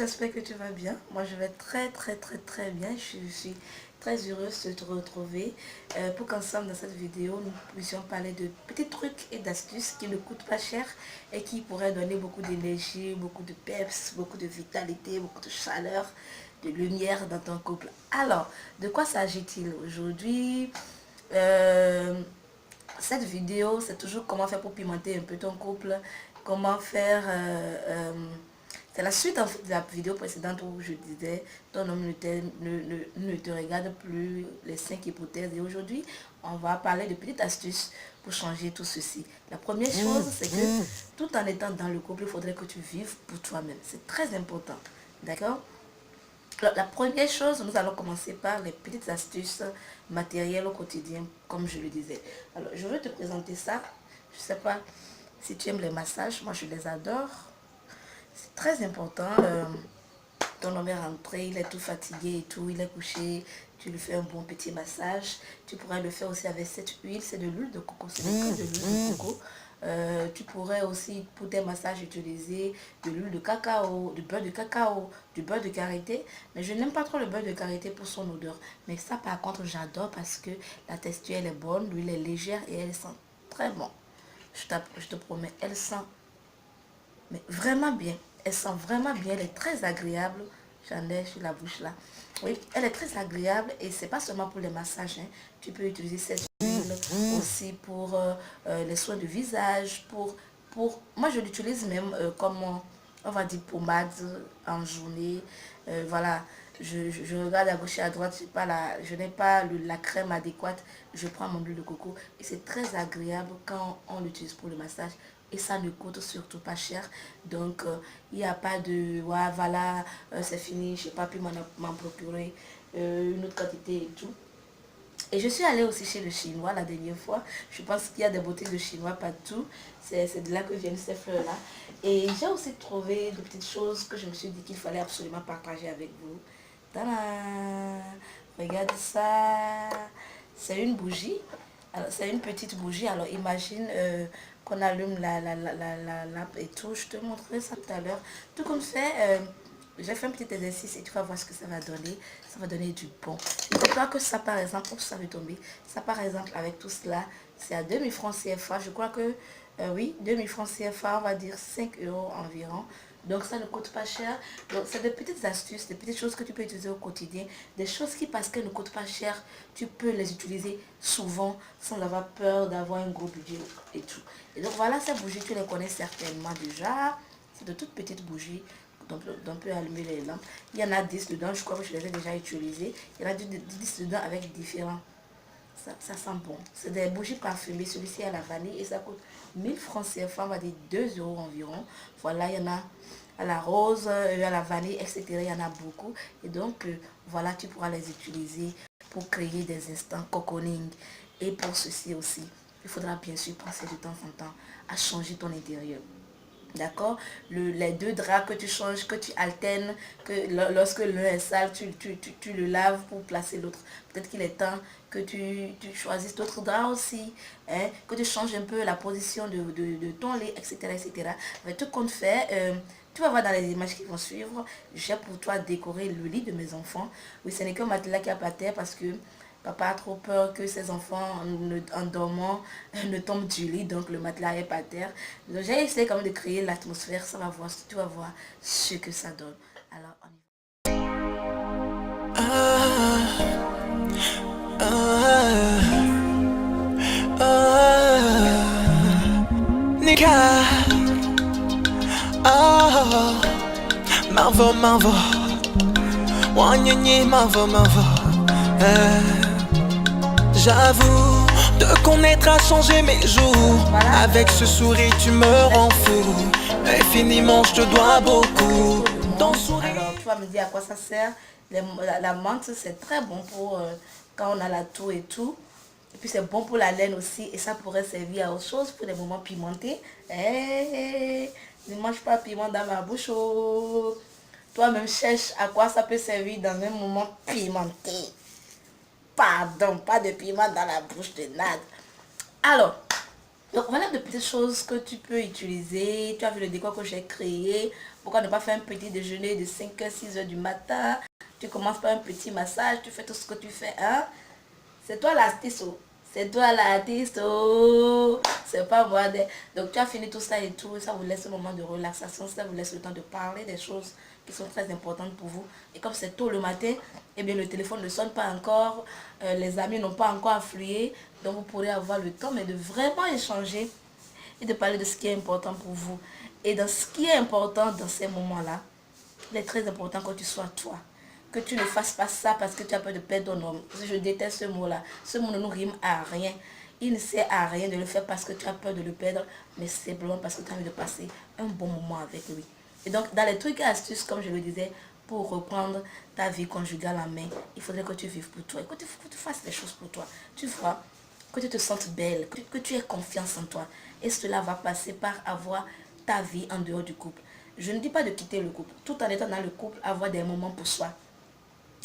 j'espère que tu vas bien. Moi, je vais très bien. Je suis très heureuse de te retrouver pour qu'ensemble dans cette vidéo, nous puissions parler de petits trucs et d'astuces qui ne coûtent pas cher et qui pourraient donner beaucoup d'énergie, beaucoup de peps, beaucoup de vitalité, beaucoup de chaleur, de lumière dans ton couple. Alors, de quoi s'agit-il aujourd'hui? Cette vidéo, c'est toujours comment faire pour pimenter un peu ton couple, comment faire... c'est la suite en fait de la vidéo précédente où je disais ton homme ne te regarde plus, les 5 hypothèses. Et aujourd'hui, on va parler de petites astuces pour changer tout ceci. La première chose, c'est que tout en étant dans le couple, il faudrait que tu vives pour toi-même. C'est très important. D'accord? La première chose, nous allons commencer par les petites astuces matérielles au quotidien, comme je le disais. Alors, je vais te présenter ça. Je ne sais pas si tu aimes les massages, moi je les adore. C'est très important. Ton homme est rentré, il est tout fatigué et tout, il est couché, tu lui fais un bon petit massage. Tu pourrais le faire aussi avec cette huile, c'est de l'huile de coco, c'est que de l'huile de coco. Tu pourrais aussi pour tes massages utiliser de l'huile de cacao, du beurre de cacao, du beurre de karité. Mais je n'aime pas trop le beurre de karité pour son odeur. Mais ça par contre j'adore parce que la texture elle est bonne, l'huile est légère et elle sent très bon. Je te promets, elle sent mais vraiment bien. Elle sent vraiment bien, elle est très agréable. J'en ai sur la bouche là. Oui, elle est très agréable et c'est pas seulement pour les massages. Hein. Tu peux utiliser cette huile aussi pour les soins de visage. Moi, je l'utilise même comme, on va dire, pommade en journée. Voilà, je regarde à gauche et à droite, je n'ai pas la crème adéquate. Je prends mon huile de coco et c'est très agréable quand on l'utilise pour le massage. Et ça ne coûte surtout pas cher. Donc, il n'y a pas de, ouais, voilà, c'est fini, je n'ai pas pu m'en procurer une autre quantité et tout. Et je suis allée aussi chez le chinois la dernière fois. Je pense qu'il y a des boutiques de chinois partout. C'est de là que viennent ces fleurs-là. Et j'ai aussi trouvé de petites choses que je me suis dit qu'il fallait absolument partager avec vous. Tadam! Regarde ça. C'est une bougie. C'est une petite bougie. Alors imagine qu'on allume la lampe et tout. Je te montrerai ça tout à l'heure. Tout comme fait... j'ai fait un petit exercice et tu vas voir ce que ça va donner. Ça va donner du bon. Dis-toi que ça par exemple, ça va tomber. Ça par exemple avec tout cela, c'est à 2000 francs CFA. Je crois que, oui, 2000 francs CFA, on va dire 5 euros environ. Donc ça ne coûte pas cher. Donc c'est des petites astuces, des petites choses que tu peux utiliser au quotidien. Des choses qui parce qu'elles ne coûtent pas cher, tu peux les utiliser souvent sans avoir peur d'avoir un gros budget et tout. Et donc voilà, ces bougies, tu les connais certainement déjà. C'est de toutes petites bougies. Donc on peut allumer les lampes. Il y en a 10 dedans, je crois que je les ai déjà utilisées. Il y en a 10 dedans avec différents. Ça sent bon. C'est des bougies parfumées. Celui-ci à la vanille et ça coûte 1000 francs CFA, on va dire 2 euros environ. Voilà, il y en a à la rose, à la vanille, etc. Il y en a beaucoup. Et donc, voilà, tu pourras les utiliser pour créer des instants cocooning. Et pour ceci aussi, il faudra bien sûr penser de temps en temps à changer ton intérieur. D'accord, les deux draps que tu changes, que tu alternes, que lorsque l'un est sale, tu le laves pour placer l'autre. Peut-être qu'il est temps que tu choisisses d'autres draps aussi, hein, que tu changes un peu la position de ton lit, etc. etc. Avec tout compte fait, tu vas voir dans les images qui vont suivre, j'ai pour toi décoré le lit de mes enfants. Oui, ce n'est qu'un matelas qui a pas terre parce que papa a trop peur que ses enfants, en dormant, ne tombent du lit, donc le matelas est par terre. Donc j'ai essayé quand même de créer l'atmosphère, ça va voir, tu vas voir ce que ça donne. Alors on y J'avoue, de connaître a changé mes jours. Voilà. Avec ce sourire tu me rends fou. Infiniment je te dois beaucoup. Alors tu vas me dire à quoi ça sert. La menthe c'est très bon pour quand on a la toux et tout. Et puis c'est bon pour la laine aussi. Et ça pourrait servir à autre chose pour des moments pimentés. Hey, ne mange pas piment dans ma bouche. Oh. Toi-même cherche à quoi ça peut servir dans un moment pimenté. Pardon, pas de piment dans la bouche de Nad. Alors, Donc voilà de petites choses que tu peux utiliser. Tu as vu le décor que j'ai créé. Pourquoi ne pas faire un petit déjeuner de 5h, 6h du matin? Tu commences par un petit massage, tu fais tout ce que tu fais, hein? C'est toi l'artiste, oh. C'est toi l'artiste, oh. C'est pas moi. Donc tu as fini tout ça et tout. Ça vous laisse un moment de relaxation. Ça vous laisse le temps de parler des choses qui sont très importantes pour vous. Et comme c'est tôt le matin, eh bien le téléphone ne sonne pas encore. Les amis n'ont pas encore afflué. Donc vous pourrez avoir le temps mais de vraiment échanger et de parler de ce qui est important pour vous. Et dans ce qui est important dans ces moments-là, il est très important que tu sois toi. Que tu ne fasses pas ça parce que tu as peur de perdre ton homme. Je déteste ce mot-là. Ce mot ne nous rime à rien. Il ne sert à rien de le faire parce que tu as peur de le perdre, mais simplement parce que tu as envie de passer un bon moment avec lui. Et donc, dans les trucs et astuces, comme je le disais, pour reprendre ta vie conjugale en main, il faudrait que tu vives pour toi et que tu fasses des choses pour toi. Tu vois, que tu te sentes belle, que tu aies confiance en toi. Et cela va passer par avoir ta vie en dehors du couple. Je ne dis pas de quitter le couple. Tout en étant dans le couple, avoir des moments pour soi.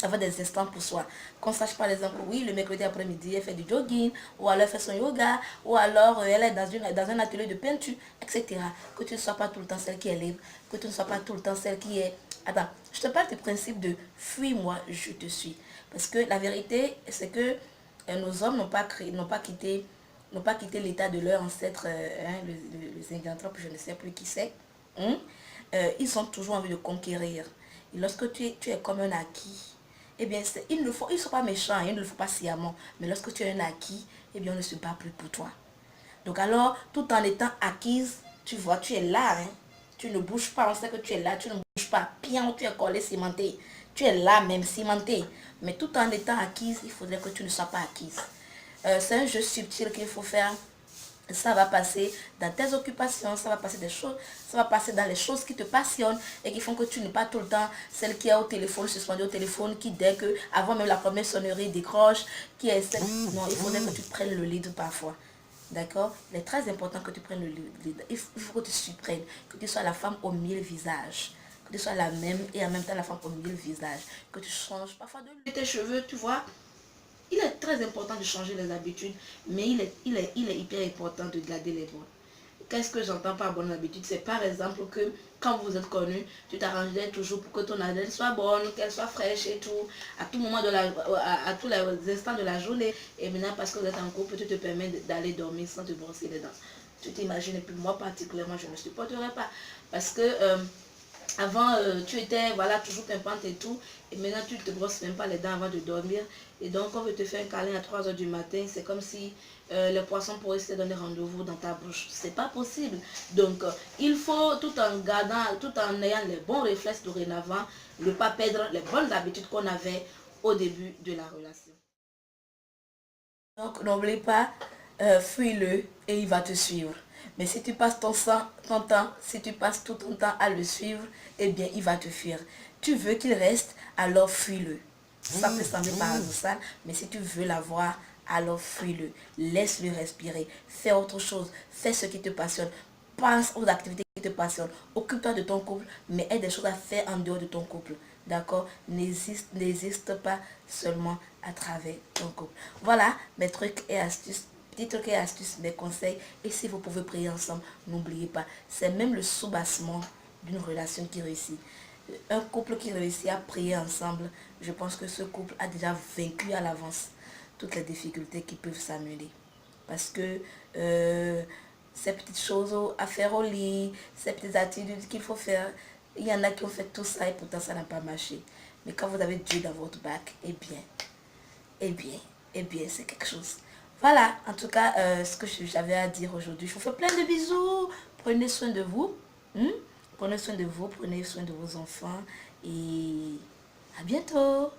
Avoir des instants pour soi. Qu'on sache par exemple, oui, le mercredi après-midi, elle fait du jogging, ou alors elle fait son yoga, ou alors elle est dans un atelier de peinture, etc. Que tu ne sois pas tout le temps celle qui est libre, que tu ne sois pas tout le temps celle qui est... Attends, je te parle du principe de fuis-moi, je te suis. Parce que la vérité, c'est que nos hommes n'ont pas quitté l'état de leur ancêtre, le Zinganthrope, je ne sais plus qui c'est. Ils ont toujours envie de conquérir. Et lorsque tu es comme un acquis, eh bien, ils ne sont pas méchants, ils ne le font pas sciemment. Mais lorsque tu es un acquis, eh bien, on ne se bat plus pour toi. Donc alors, tout en étant acquise, tu vois, tu es là, hein. Tu ne bouges pas, on sait que tu es là, tu ne bouges pas. Bien, tu es collé, cimenté. Tu es là même, cimenté. Mais tout en étant acquise, il faudrait que tu ne sois pas acquise. C'est un jeu subtil qu'il faut faire. Ça va passer dans tes occupations, ça va passer ça va passer dans les choses qui te passionnent et qui font que tu n'es pas tout le temps celle qui est au téléphone, suspendue au téléphone, qui dès que, avant même la première sonnerie, décroche, qui est celle... Non, il faudrait que tu prennes le lead parfois. D'accord? Il est très important que tu prennes le lead. Il faut que tu supprennes, que tu sois la femme aux 1000 visages. Que tu sois la même et en même temps la femme aux 1000 visages. Que tu changes parfois de tes cheveux, tu vois. Il est très important de changer les habitudes, mais il est hyper important de garder les bonnes. Qu'est-ce que j'entends par bonne habitude? C'est par exemple que quand vous êtes connus, tu t'arrangeais toujours pour que ton adèle soit bonne, qu'elle soit fraîche et tout, à tout moment à tous les instants de la journée. Et maintenant, parce que vous êtes en couple, tu te permets d'aller dormir sans te brosser les dents. Tu t'imagines, et puis moi particulièrement, je ne supporterais pas. Parce que avant, tu étais voilà, toujours pimpante et tout. Et maintenant, tu ne te brosses même pas les dents avant de dormir. Et donc, on veut te faire un câlin à 3 h du matin. C'est comme si les poissons pourraient se donner rendez-vous dans ta bouche. C'est pas possible. Donc, il faut, tout en ayant les bons réflexes dorénavant, ne pas perdre les bonnes habitudes qu'on avait au début de la relation. Donc, n'oublie pas, fuis-le et il va te suivre. Mais si tu passes ton temps, si tu passes tout ton temps à le suivre, eh bien, il va te fuir. Tu veux qu'il reste, alors fuis-le. Ça peut sembler paradoxal, mais si tu veux l'avoir, alors fuis-le. Laisse-le respirer. Fais autre chose. Fais ce qui te passionne. Pense aux activités qui te passionnent. Occupe-toi de ton couple, mais aie des choses à faire en dehors de ton couple. D'accord? N'hésite pas seulement à travers ton couple. Voilà mes trucs et astuces. Petits trucs et astuces, mes conseils. Et si vous pouvez prier ensemble, n'oubliez pas. C'est même le soubassement d'une relation qui réussit. Un couple qui réussit à prier ensemble, je pense que ce couple a déjà vaincu à l'avance toutes les difficultés qui peuvent s'amener. Parce que ces petites choses à faire au lit, ces petites attitudes qu'il faut faire, il y en a qui ont fait tout ça et pourtant ça n'a pas marché. Mais quand vous avez Dieu dans votre bac, eh bien, c'est quelque chose. Voilà, en tout cas, ce que j'avais à dire aujourd'hui. Je vous fais plein de bisous. Prenez soin de vous. Prenez soin de vous, prenez soin de vos enfants. Et à bientôt.